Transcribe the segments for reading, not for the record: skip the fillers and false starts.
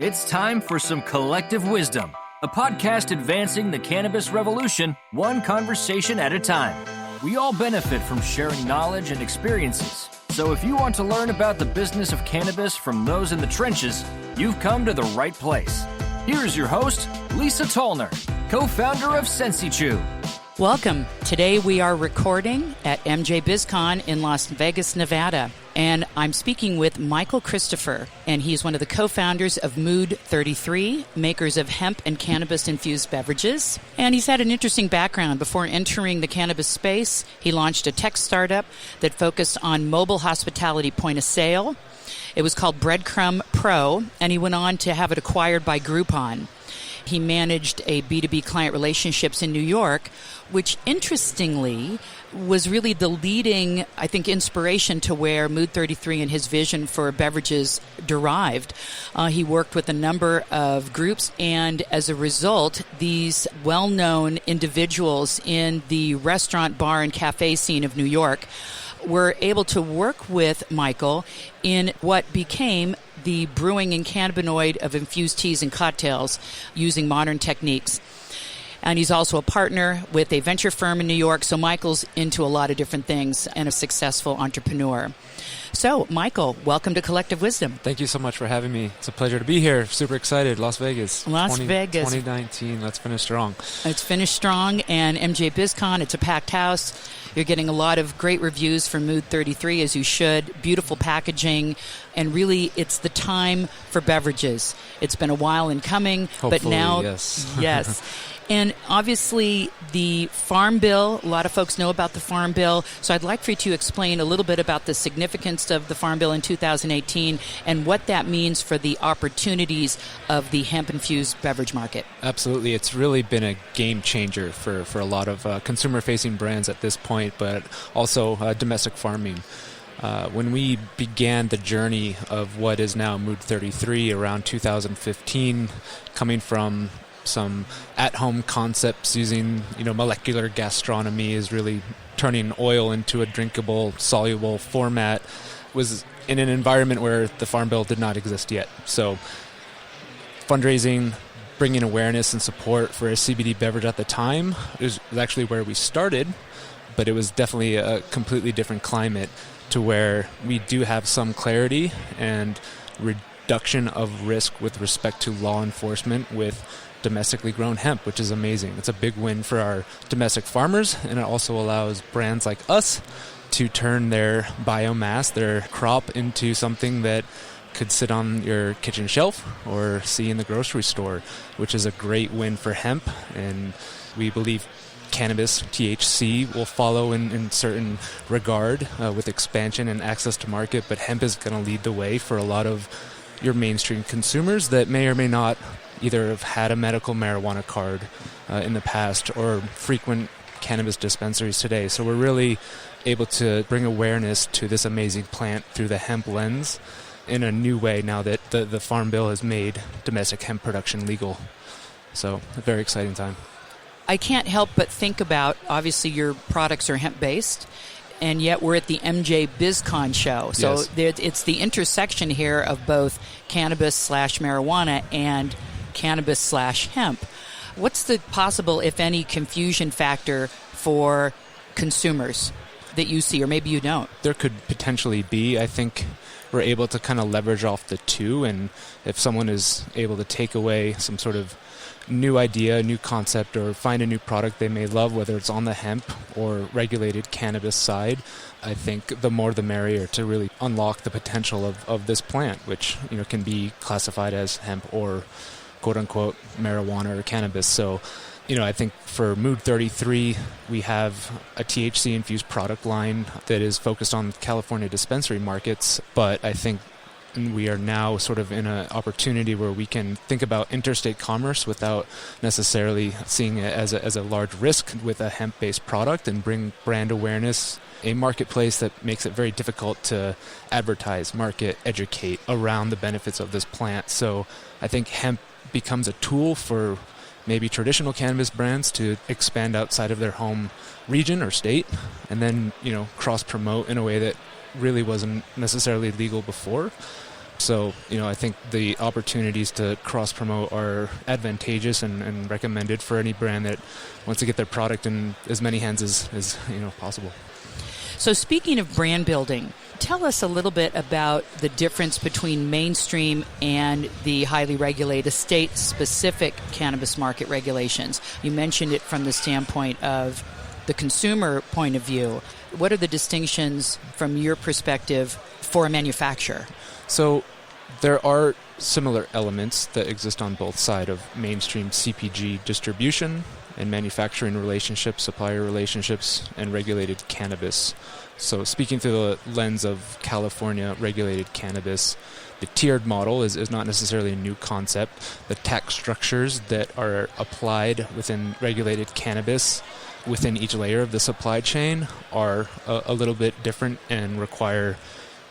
It's time for some collective wisdom, a podcast advancing the cannabis revolution, one conversation at a time. We all benefit from sharing knowledge and experiences. So if you want to learn about the business of cannabis from those in the trenches, you've come to the right place. Here's your host, Lisa Tollner, co-founder of SensiChew. Welcome. Today we are recording at MJ BizCon in Las Vegas, Nevada. And I'm speaking with Michael Christopher, and he's one of the co-founders of Mood33, makers of hemp and cannabis-infused beverages. And he's had an interesting background. Before entering the cannabis space, he launched a tech startup that focused on mobile hospitality point of sale. It was called Breadcrumb Pro, and he went on to have it acquired by Groupon. He managed a B2B client relationships in New York, which interestingly was really the leading, I think, inspiration to where Mood33 and his vision for beverages derived. He worked with a number of groups, and as a result, these well-known individuals in the restaurant, bar, and cafe scene of New York were able to work with Michael in what became the brewing and cannabinoid of infused teas and cocktails using modern techniques. And he's also a partner with a venture firm in New York, so Michael's into a lot of different things and a successful entrepreneur. So, Michael, welcome to Collective Wisdom. Thank you so much for having me. It's a pleasure to be here. Super excited. Las Vegas. Vegas. 2019. Let's finish strong. It's finished strong, and MJ BizCon, it's a packed house. You're getting a lot of great reviews from Mood33, as you should. Beautiful packaging, and really, it's the time for beverages. It's been a while in coming, Hopefully, but now, yes. And obviously, the Farm Bill, a lot of folks know about the Farm Bill, so I'd like for you to explain a little bit about the significance of the Farm Bill in 2018 and what that means for the opportunities of the hemp-infused beverage market. Absolutely. It's really been a game changer for a lot of consumer-facing brands at this point, but also domestic farming. When we began the journey of what is now Mood33 around 2015, coming from some at-home concepts using, molecular gastronomy is really turning oil into a drinkable, soluble format, was in an environment where the Farm Bill did not exist yet. So fundraising, bringing awareness and support for a CBD beverage at the time was actually where we started, but it was definitely a completely different climate to where we do have some clarity and reduction of risk with respect to law enforcement with domestically grown hemp, which is amazing. It's a big win for our domestic farmers, and it also allows brands like us to turn their biomass, their crop, into something that could sit on your kitchen shelf or see in the grocery store, which is a great win for hemp. And we believe cannabis, THC, will follow in certain regard with expansion and access to market, but hemp is going to lead the way for a lot of your mainstream consumers that may or may not either have had a medical marijuana card in the past or frequent cannabis dispensaries today. So we're really able to bring awareness to this amazing plant through the hemp lens in a new way now that the Farm Bill has made domestic hemp production legal. So a very exciting time. I can't help but think about, obviously, your products are hemp-based, and yet we're at the MJ BizCon show. So yes. It's the intersection here of both cannabis/marijuana and cannabis/hemp. What's the possible, if any, confusion factor for consumers that you see, or maybe you don't? There could potentially be. I think we're able to kind of leverage off the two, and if someone is able to take away some sort of new idea, new concept, or find a new product they may love, whether it's on the hemp or regulated cannabis side, I think the more the merrier to really unlock the potential of this plant, which can be classified as hemp or quote-unquote marijuana or cannabis. So, I think for Mood33, we have a THC-infused product line that is focused on California dispensary markets, but I think we are now sort of in an opportunity where we can think about interstate commerce without necessarily seeing it as a large risk with a hemp-based product, and bring brand awareness, a marketplace that makes it very difficult to advertise, market, educate around the benefits of this plant. So I think hemp becomes a tool for maybe traditional cannabis brands to expand outside of their home region or state, and then, cross-promote in a way that really wasn't necessarily legal before. So, I think the opportunities to cross-promote are advantageous and recommended for any brand that wants to get their product in as many hands as possible. So speaking of brand building, tell us a little bit about the difference between mainstream and the highly regulated state-specific cannabis market regulations. You mentioned it from the standpoint of the consumer point of view. What are the distinctions from your perspective for a manufacturer? So there are similar elements that exist on both sides of mainstream CPG distribution and manufacturing relationships, supplier relationships, and regulated cannabis. So speaking through the lens of California regulated cannabis, the tiered model is not necessarily a new concept. The tax structures that are applied within regulated cannabis within each layer of the supply chain are a little bit different and require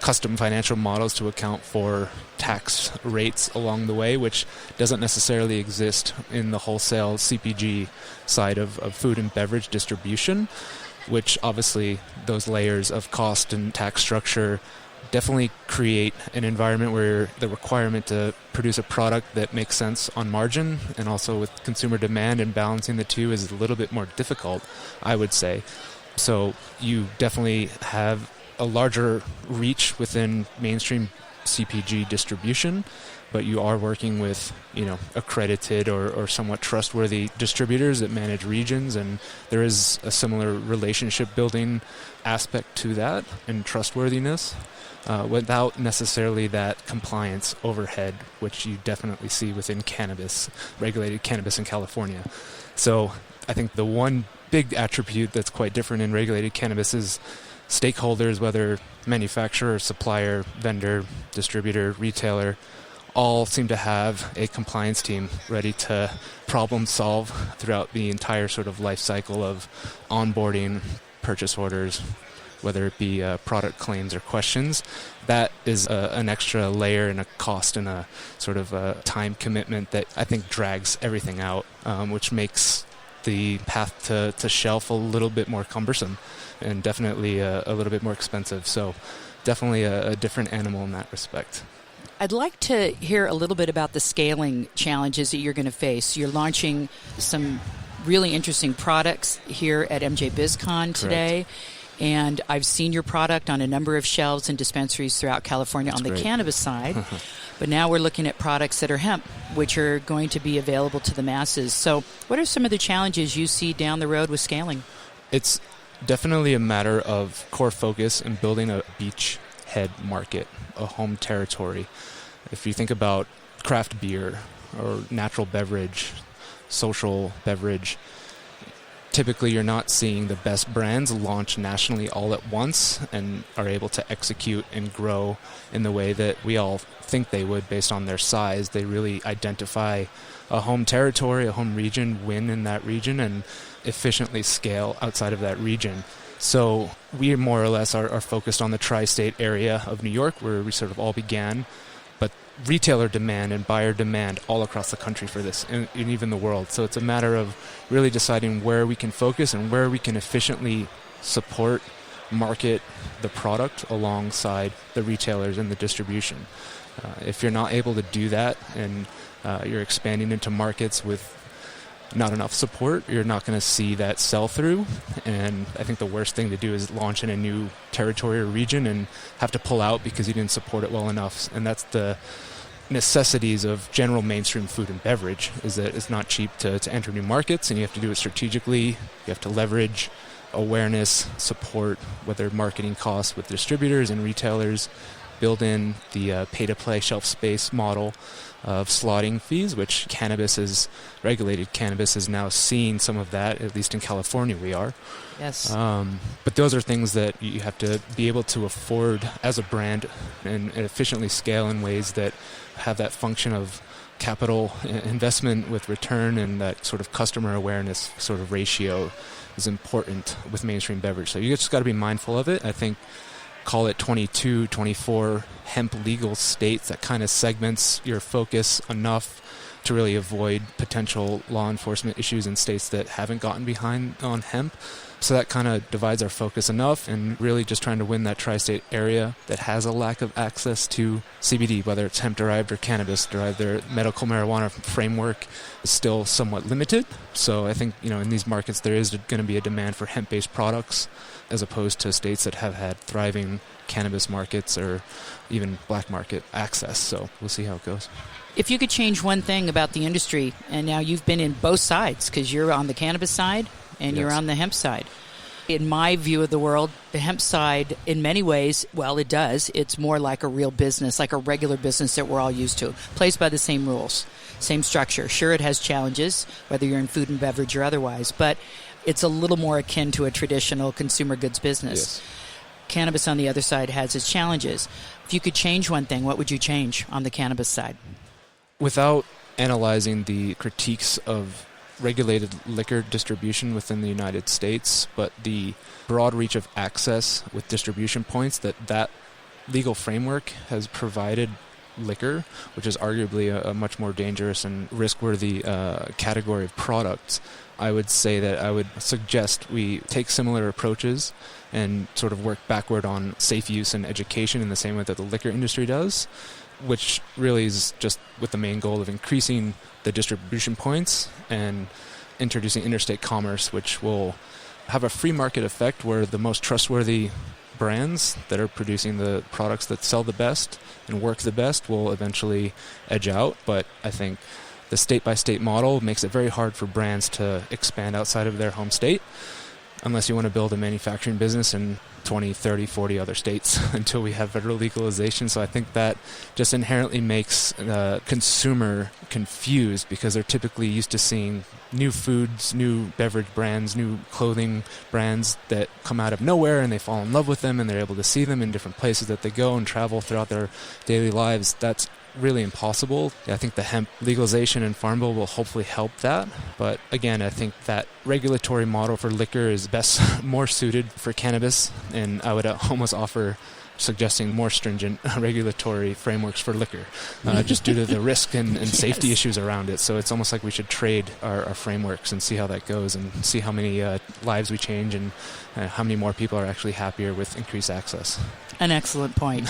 custom financial models to account for tax rates along the way, which doesn't necessarily exist in the wholesale CPG side of food and beverage distribution, which obviously those layers of cost and tax structure definitely create an environment where the requirement to produce a product that makes sense on margin and also with consumer demand and balancing the two is a little bit more difficult, I would say. So you definitely have a larger reach within mainstream CPG distribution, but you are working with, accredited or somewhat trustworthy distributors that manage regions, and there is a similar relationship building aspect to that and trustworthiness without necessarily that compliance overhead, which you definitely see within cannabis, regulated cannabis in California. So I think the one big attribute that's quite different in regulated cannabis is stakeholders, whether manufacturer, supplier, vendor, distributor, retailer, all seem to have a compliance team ready to problem solve throughout the entire sort of life cycle of onboarding, purchase orders, whether it be product claims or questions. That is an extra layer and a cost and a sort of a time commitment that I think drags everything out, which makes the path to shelf a little bit more cumbersome and definitely a little bit more expensive. So definitely a different animal in that respect. I'd like to hear a little bit about the scaling challenges that you're going to face. You're launching some really interesting products here at MJ BizCon today. Correct. And I've seen your product on a number of shelves and dispensaries throughout California. That's on the great. Cannabis side. But now we're looking at products that are hemp, which are going to be available to the masses. So what are some of the challenges you see down the road with scaling? It's definitely a matter of core focus and building a beachhead market, a home territory. If you think about craft beer or natural beverage, social beverage, typically you're not seeing the best brands launch nationally all at once and are able to execute and grow in the way that we all think they would based on their size. They really identify a home territory, a home region, win in that region, and efficiently scale outside of that region. So we more or less are focused on the tri-state area of New York, where we sort of all began, but retailer demand and buyer demand all across the country for this, and even the world. So it's a matter of really deciding where we can focus and where we can efficiently support, market the product alongside the retailers and the distribution. If you're not able to do that and you're expanding into markets with not enough support, you're not going to see that sell-through. And I think the worst thing to do is launch in a new territory or region and have to pull out because you didn't support it well enough. And that's the necessities of general mainstream food and beverage, is that it's not cheap to enter new markets, and you have to do it strategically. You have to leverage awareness, support, whether marketing costs with distributors and retailers, build in the pay-to-play shelf space model of slotting fees, which regulated cannabis is now seeing some of that, at least in California we are. Yes. But those are things that you have to be able to afford as a brand and efficiently scale in ways that have that function of capital investment with return, and that sort of customer awareness sort of ratio is important with mainstream beverage. So you just got to be mindful of it. I think call it 22, 24 hemp legal states. That kind of segments your focus enough to really avoid potential law enforcement issues in states that haven't gotten behind on hemp. So that kind of divides our focus enough, and really just trying to win that tri-state area that has a lack of access to CBD, whether it's hemp-derived or cannabis-derived. Their medical marijuana framework is still somewhat limited. So I think, in these markets there is going to be a demand for hemp-based products as opposed to states that have had thriving cannabis markets or even black market access. So we'll see how it goes. If you could change one thing about the industry, and now you've been in both sides because you're on the cannabis side and you're on the hemp side. In my view of the world, the hemp side, in many ways, well, it does. It's more like a real business, like a regular business that we're all used to. Plays by the same rules, same structure. Sure, it has challenges, whether you're in food and beverage or otherwise, but it's a little more akin to a traditional consumer goods business. Yes. Cannabis on the other side has its challenges. If you could change one thing, what would you change on the cannabis side? Without analyzing the critiques of regulated liquor distribution within the United States, but the broad reach of access with distribution points that legal framework has provided liquor, which is arguably a much more dangerous and risk-worthy category of products, I would say that I would suggest we take similar approaches and sort of work backward on safe use and education in the same way that the liquor industry does, which really is just with the main goal of increasing the distribution points and introducing interstate commerce, which will have a free market effect where the most trustworthy brands that are producing the products that sell the best and work the best will eventually edge out. But I think the state-by-state model makes it very hard for brands to expand outside of their home state unless you want to build a manufacturing business in 20, 30, 40 other states until we have federal legalization. So I think that just inherently makes the consumer confused because they're typically used to seeing new foods, new beverage brands, new clothing brands that come out of nowhere, and they fall in love with them, and they're able to see them in different places that they go and travel throughout their daily lives. That's really impossible. I think the hemp legalization and Farm Bill will hopefully help that. But again, I think that regulatory model for liquor is best more suited for cannabis, and I would almost offer suggesting more stringent regulatory frameworks for liquor, just due to the risk and safety issues around it. So it's almost like we should trade our frameworks and see how that goes and see how many lives we change and how many more people are actually happier with increased access. An excellent point.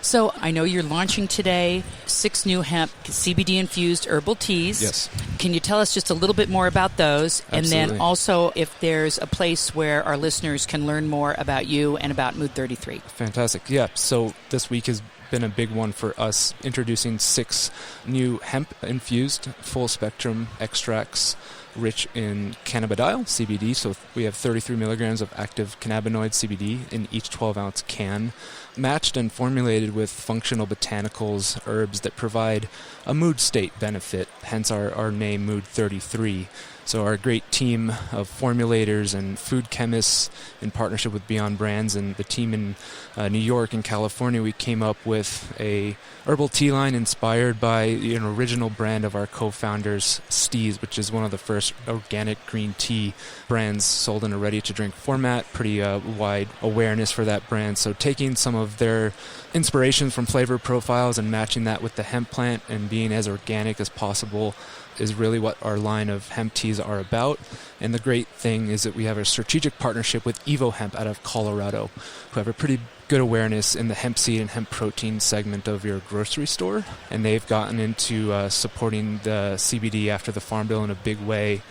So I know you're launching today 6 new hemp CBD-infused herbal teas. Yes. Can you tell us just a little bit more about those? Absolutely. And then also if there's a place where our listeners can learn more about you and about Mood33. Fantastic. Yeah. So this week has been a big one for us, introducing 6 new hemp-infused full-spectrum extracts rich in cannabidiol, CBD. So we have 33 milligrams of active cannabinoid CBD in each 12-ounce can, matched and formulated with functional botanicals, herbs that provide a mood state benefit, hence our name Mood33. So our great team of formulators and food chemists in partnership with Beyond Brands and the team in New York and California, we came up with a herbal tea line inspired by an original brand of our co-founders, Steez, which is one of the first organic green tea brands sold in a ready-to-drink format. Pretty wide awareness for that brand. So taking some of their inspirations from flavor profiles and matching that with the hemp plant and being as organic as possible is really what our line of hemp teas are about. And the great thing is that we have a strategic partnership with Evo Hemp out of Colorado, who have a pretty good awareness in the hemp seed and hemp protein segment of your grocery store. And they've gotten into supporting the CBD after the Farm Bill in a big way.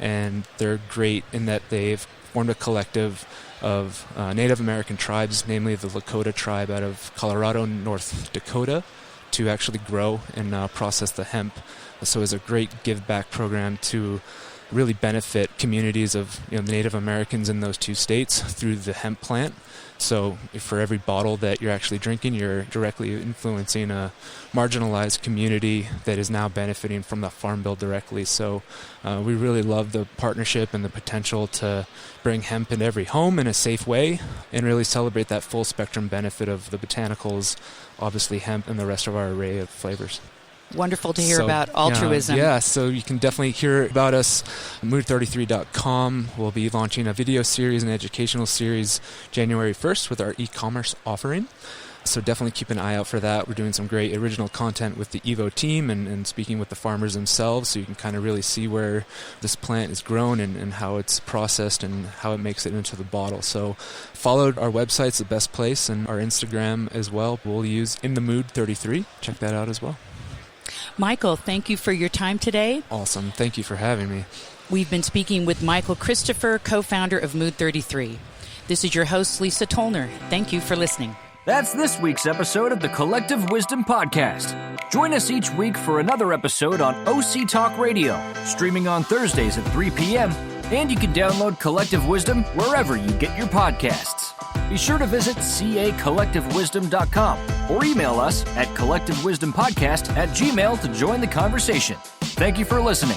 And they're great in that they've formed a collective of Native American tribes, namely the Lakota tribe out of Colorado and North Dakota, to actually grow and process the hemp. So it's a great give-back program to really benefit communities of the Native Americans in those 2 states through the hemp plant. So for every bottle that you're actually drinking, you're directly influencing a marginalized community that is now benefiting from the Farm Bill directly. So we really love the partnership and the potential to bring hemp in every home in a safe way and really celebrate that full spectrum benefit of the botanicals, obviously hemp, and the rest of our array of flavors. Wonderful to hear about altruism. Yeah, so you can definitely hear about us at Mood33.com. We'll be launching a video series and educational series January 1st with our e-commerce offering. So definitely keep an eye out for that. We're doing some great original content with the Evo team and speaking with the farmers themselves, so you can kind of really see where this plant is grown and how it's processed and how it makes it into the bottle. So follow our website's the best place, and our Instagram as well. We'll use In the Mood33. Check that out as well. Michael, thank you for your time today. Awesome. Thank you for having me. We've been speaking with Michael Christopher, co-founder of Mood33. This is your host, Lisa Tolner. Thank you for listening. That's this week's episode of the Collective Wisdom Podcast. Join us each week for another episode on OC Talk Radio, streaming on Thursdays at 3 p.m., and you can download Collective Wisdom wherever you get your podcasts. Be sure to visit cacollectivewisdom.com or email us at collectivewisdompodcast@gmail.com to join the conversation. Thank you for listening.